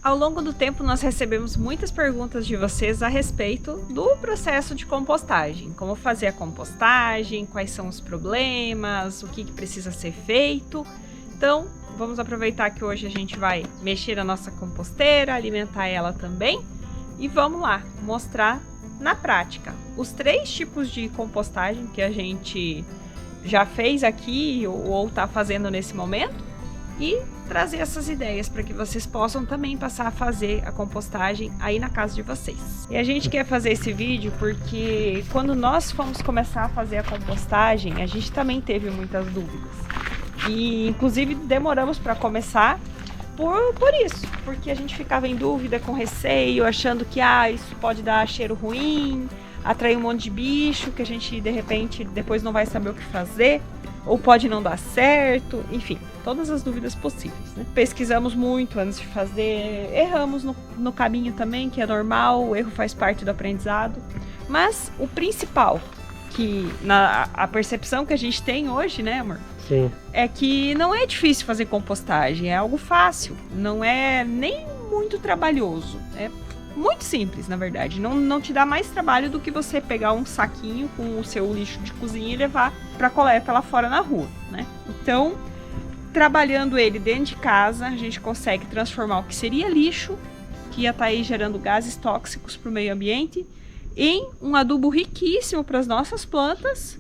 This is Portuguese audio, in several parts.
Ao longo do tempo, nós recebemos muitas perguntas de vocês a respeito do processo de compostagem. Como fazer a compostagem, quais são os problemas, o que precisa ser feito. Então, vamos aproveitar que hoje a gente vai mexer a nossa composteira, alimentar ela também. E vamos lá, mostrar na prática os 3 tipos de compostagem que a gente já fez aqui ou está fazendo nesse momento. E trazer essas ideias para que vocês possam também passar a fazer a compostagem aí na casa de vocês. E a gente quer fazer esse vídeo porque quando nós fomos começar a fazer a compostagem, a gente também teve muitas dúvidas. E inclusive demoramos para começar por isso, porque a gente ficava em dúvida, com receio, achando que isso pode dar cheiro ruim, atrair um monte de bicho, que a gente de repente depois não vai saber o que fazer. Ou pode não dar certo, enfim, todas as dúvidas possíveis, né? Pesquisamos muito antes de fazer, erramos no caminho também, que é normal, o erro faz parte do aprendizado. Mas o principal, a percepção que a gente tem hoje, né, amor? Sim. É que não é difícil fazer compostagem, é algo fácil, não é nem muito trabalhoso, é muito simples, na verdade. Não te dá mais trabalho do que você pegar um saquinho com o seu lixo de cozinha e levar para coleta lá fora na rua, né? Então, trabalhando ele dentro de casa, a gente consegue transformar o que seria lixo, que ia estar aí gerando gases tóxicos para o meio ambiente, em um adubo riquíssimo para as nossas plantas,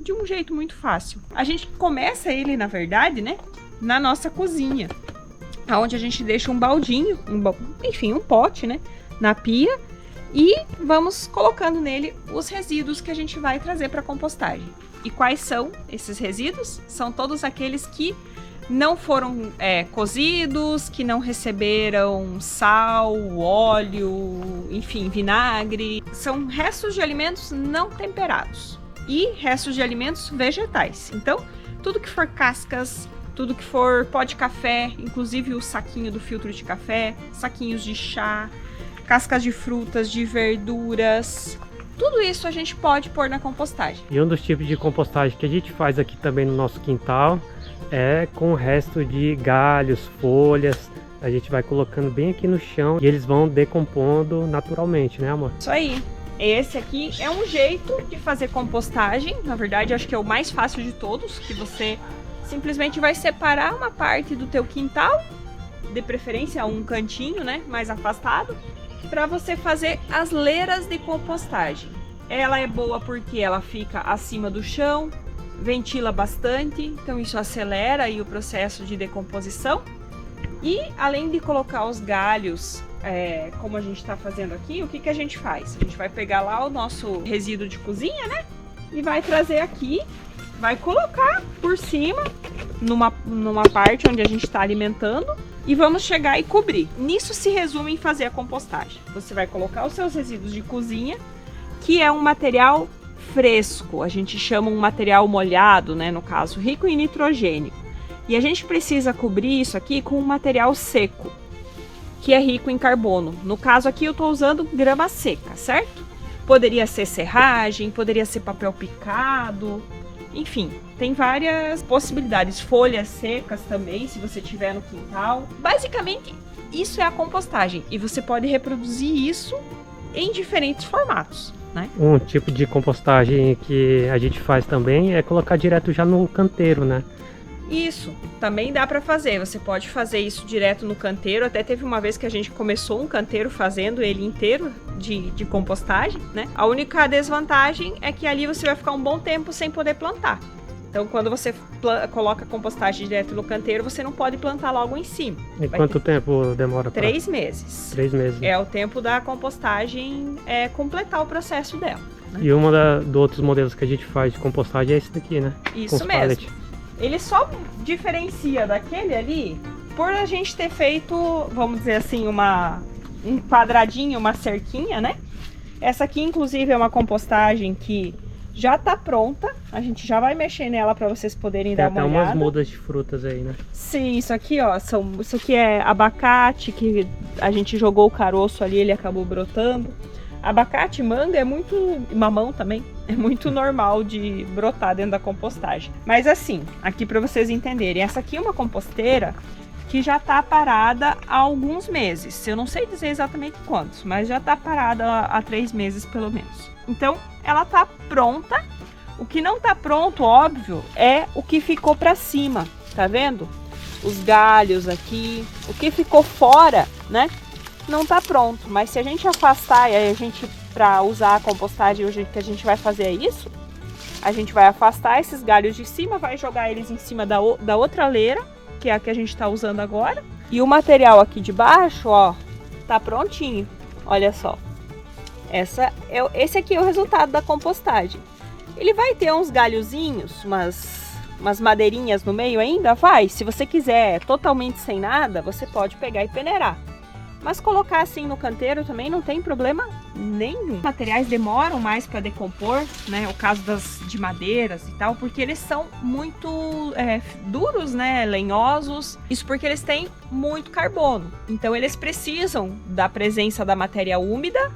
de um jeito muito fácil. A gente começa ele, na verdade, né, na nossa cozinha, onde a gente deixa um baldinho, enfim, um pote, né, na pia, e vamos colocando nele os resíduos que a gente vai trazer para compostagem. E quais são esses resíduos? São todos aqueles que não foram cozidos, que não receberam sal, óleo, enfim, vinagre. São restos de alimentos não temperados e restos de alimentos vegetais. Então, tudo que for cascas, tudo que for pó de café, inclusive o saquinho do filtro de café, saquinhos de chá, cascas de frutas, de verduras, tudo isso a gente pode pôr na compostagem. E um dos tipos de compostagem que a gente faz aqui também no nosso quintal é com o resto de galhos, folhas. A gente vai colocando bem aqui no chão e eles vão decompondo naturalmente, né, amor? Isso aí. Esse aqui é um jeito de fazer compostagem. Na verdade, acho que é o mais fácil de todos, que você simplesmente vai separar uma parte do teu quintal, de preferência um cantinho, né, mais afastado, para você fazer as leiras de compostagem. Ela é boa porque ela fica acima do chão, ventila bastante, então isso acelera aí o processo de decomposição. E além de colocar os galhos, como a gente está fazendo aqui, o que a gente faz? A gente vai pegar lá o nosso resíduo de cozinha, né? E vai trazer aqui, vai colocar por cima, numa parte onde a gente está alimentando, e vamos chegar e cobrir. Nisso se resume em fazer a compostagem. Você vai colocar os seus resíduos de cozinha, que é um material fresco. A gente chama um material molhado, né, no caso, rico em nitrogênio. E a gente precisa cobrir isso aqui com um material seco, que é rico em carbono. No caso aqui eu estou usando grama seca, certo? Poderia ser serragem, poderia ser papel picado, enfim, tem várias possibilidades. Folhas secas também, se você tiver no quintal. Basicamente, isso é a compostagem. E você pode reproduzir isso em diferentes formatos, né? Um tipo de compostagem que a gente faz também é colocar direto já no canteiro, né? Isso, também dá para fazer. Você pode fazer isso direto no canteiro. Até teve uma vez que a gente começou um canteiro fazendo ele inteiro de compostagem, né? A única desvantagem é que ali você vai ficar um bom tempo sem poder plantar. Então, quando você coloca a compostagem direto no canteiro, você não pode plantar logo em cima. E quanto tempo demora? 3 meses. 3 meses. É o tempo da compostagem completar o processo dela, né? E dos outros modelos que a gente faz de compostagem é esse daqui, né? Isso mesmo. Ele só diferencia daquele ali por a gente ter feito, vamos dizer assim, um quadradinho, uma cerquinha, né? Essa aqui, inclusive, é uma compostagem que já tá pronta. A gente já vai mexer nela para vocês poderem dar uma olhada. Tem até umas mudas de frutas aí, né? Sim, isso aqui, ó, isso aqui é abacate, que a gente jogou o caroço ali, ele acabou brotando. Abacate, manga é muito, mamão também, é muito normal de brotar dentro da compostagem. Mas assim, aqui para vocês entenderem, essa aqui é uma composteira que já tá parada há alguns meses. Eu não sei dizer exatamente quantos, mas já tá parada há 3 meses pelo menos. Então, ela tá pronta. O que não tá pronto, óbvio, é o que ficou para cima, tá vendo? Os galhos aqui, o que ficou fora, né? Não tá pronto, mas se a gente afastar, e aí a gente, para usar a compostagem, o jeito que a gente vai fazer é isso. A gente vai afastar esses galhos de cima, vai jogar eles em cima da outra leira, que é a que a gente tá usando agora. E o material aqui de baixo, ó, tá prontinho, olha só. Esse aqui é o resultado da compostagem. Ele vai ter uns galhozinhos, umas madeirinhas no meio ainda, vai. Se você quiser totalmente sem nada, você pode pegar e peneirar. Mas colocar assim no canteiro também não tem problema nenhum. Os materiais demoram mais para decompor, né? O caso de madeiras e tal, porque eles são muito duros, né? Lenhosos. Isso porque eles têm muito carbono. Então eles precisam da presença da matéria úmida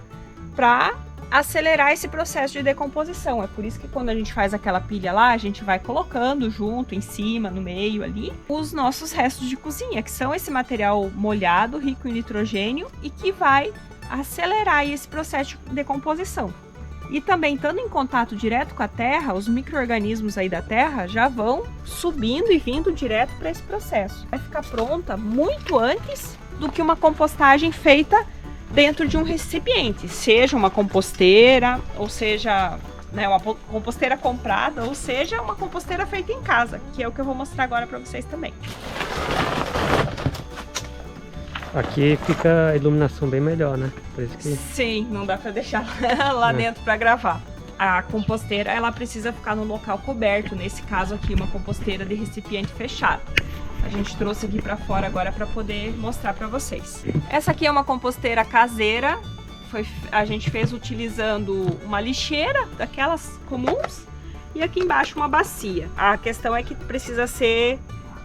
para acelerar esse processo de decomposição. É por isso que quando a gente faz aquela pilha lá, a gente vai colocando junto, em cima, no meio ali, os nossos restos de cozinha, que são esse material molhado, rico em nitrogênio e que vai acelerar esse processo de decomposição. E também, estando em contato direto com a terra, os micro-organismos aí da terra já vão subindo e vindo direto para esse processo. Vai ficar pronta muito antes do que uma compostagem feita dentro de um recipiente, seja uma composteira, ou seja, né, uma composteira comprada, ou seja, uma composteira feita em casa, que é o que eu vou mostrar agora para vocês também. Aqui fica a iluminação bem melhor, né? Por isso que... Sim, não dá para deixar lá dentro para gravar. A composteira, ela precisa ficar no local coberto, nesse caso aqui, uma composteira de recipiente fechado. A gente trouxe aqui para fora agora para poder mostrar para vocês. Essa aqui é uma composteira caseira. A gente fez utilizando uma lixeira, daquelas comuns, e aqui embaixo uma bacia. A questão é que precisa ser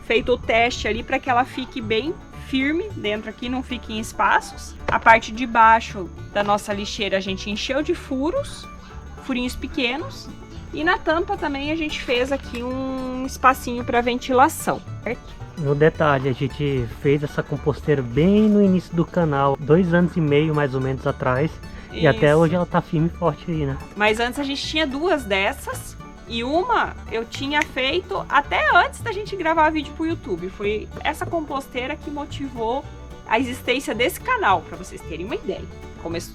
feito o teste ali para que ela fique bem firme dentro aqui, não fique em espaços. A parte de baixo da nossa lixeira a gente encheu de furinhos pequenos. E na tampa também a gente fez aqui um espacinho para ventilação, certo? No detalhe, a gente fez essa composteira bem no início do canal, 2 anos e meio mais ou menos atrás. Isso. E até hoje ela tá firme e forte aí, né? Mas antes a gente tinha 2 dessas. E uma eu tinha feito até antes da gente gravar vídeo pro YouTube. Foi essa composteira que motivou a existência desse canal, para vocês terem uma ideia.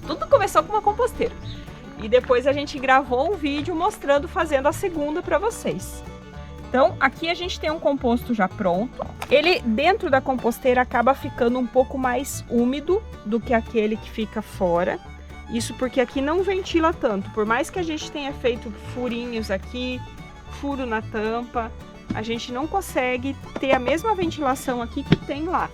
Tudo começou com uma composteira. E depois a gente gravou um vídeo mostrando, fazendo a segunda para vocês. Então, aqui a gente tem um composto já pronto. Ele, dentro da composteira, acaba ficando um pouco mais úmido do que aquele que fica fora. Isso porque aqui não ventila tanto. Por mais que a gente tenha feito furinhos aqui, furo na tampa, a gente não consegue ter a mesma ventilação aqui que tem lá.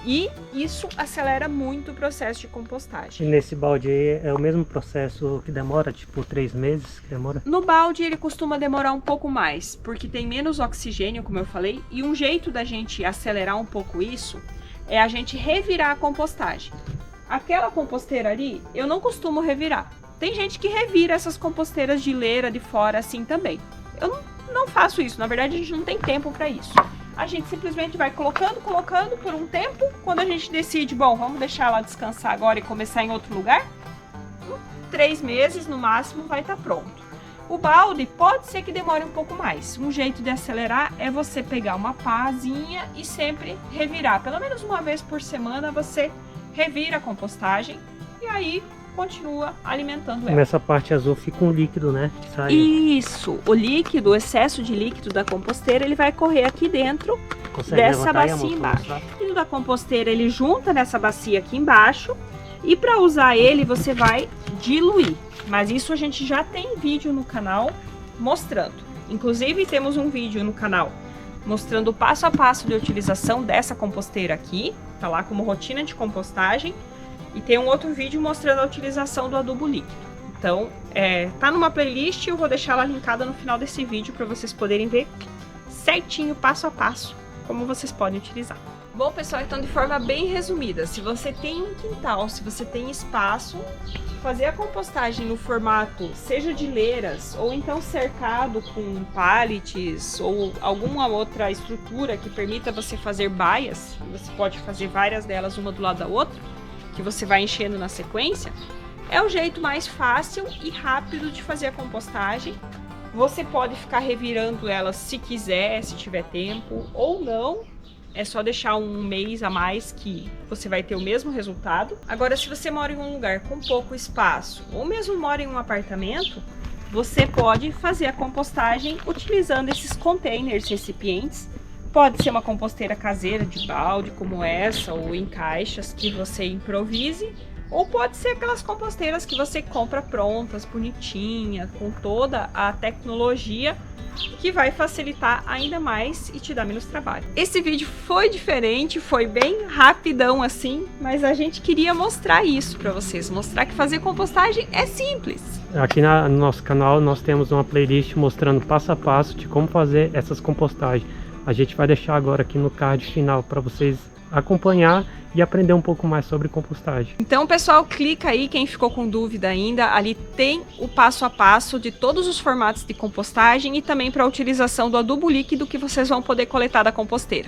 E isso acelera muito o processo de compostagem. E nesse balde aí é o mesmo processo que demora, tipo 3 meses que demora? No balde ele costuma demorar um pouco mais, porque tem menos oxigênio, como eu falei, e um jeito da gente acelerar um pouco isso é a gente revirar a compostagem. Aquela composteira ali, eu não costumo revirar. Tem gente que revira essas composteiras de leira de fora assim também. Eu não faço isso, na verdade a gente não tem tempo para isso. A gente simplesmente vai colocando por um tempo. Quando a gente decide, bom, vamos deixar ela descansar agora e começar em outro lugar, 3 meses no máximo vai estar pronto. O balde pode ser que demore um pouco mais. Um jeito de acelerar é você pegar uma pazinha e sempre revirar. Pelo menos uma vez por semana você revira a compostagem e aí continua alimentando ela. Nessa parte azul fica um líquido, né? Sai. Isso, o líquido, o excesso de líquido da composteira, ele vai correr aqui dentro dessa bacia embaixo. O líquido da composteira, ele junta nessa bacia aqui embaixo e para usar ele você vai diluir. Mas isso a gente já tem vídeo no canal mostrando. Inclusive temos um vídeo no canal mostrando o passo a passo de utilização dessa composteira aqui. Tá lá como rotina de compostagem. E tem um outro vídeo mostrando a utilização do adubo líquido. Então, tá numa playlist, eu vou deixar ela linkada no final desse vídeo para vocês poderem ver certinho, passo a passo, como vocês podem utilizar. Bom, pessoal, então de forma bem resumida, se você tem um quintal, se você tem espaço, fazer a compostagem no formato seja de leiras ou então cercado com pallets ou alguma outra estrutura que permita você fazer baias, você pode fazer várias delas uma do lado da outra, que você vai enchendo na sequência, é o jeito mais fácil e rápido de fazer a compostagem. Você pode ficar revirando elas se quiser, se tiver tempo, ou não. É só deixar um mês a mais que você vai ter o mesmo resultado. Agora, se você mora em um lugar com pouco espaço, ou mesmo mora em um apartamento, você pode fazer a compostagem utilizando esses containers, recipientes. Pode ser uma composteira caseira de balde, como essa, ou em caixas que você improvise. Ou pode ser aquelas composteiras que você compra prontas, bonitinha, com toda a tecnologia que vai facilitar ainda mais e te dar menos trabalho. Esse vídeo foi diferente, foi bem rapidão assim, mas a gente queria mostrar isso para vocês, mostrar que fazer compostagem é simples. Aqui no nosso canal nós temos uma playlist mostrando passo a passo de como fazer essas compostagens. A gente vai deixar agora aqui no card final para vocês acompanhar e aprender um pouco mais sobre compostagem. Então, pessoal, clica aí, quem ficou com dúvida ainda, ali tem o passo a passo de todos os formatos de compostagem e também para a utilização do adubo líquido que vocês vão poder coletar da composteira.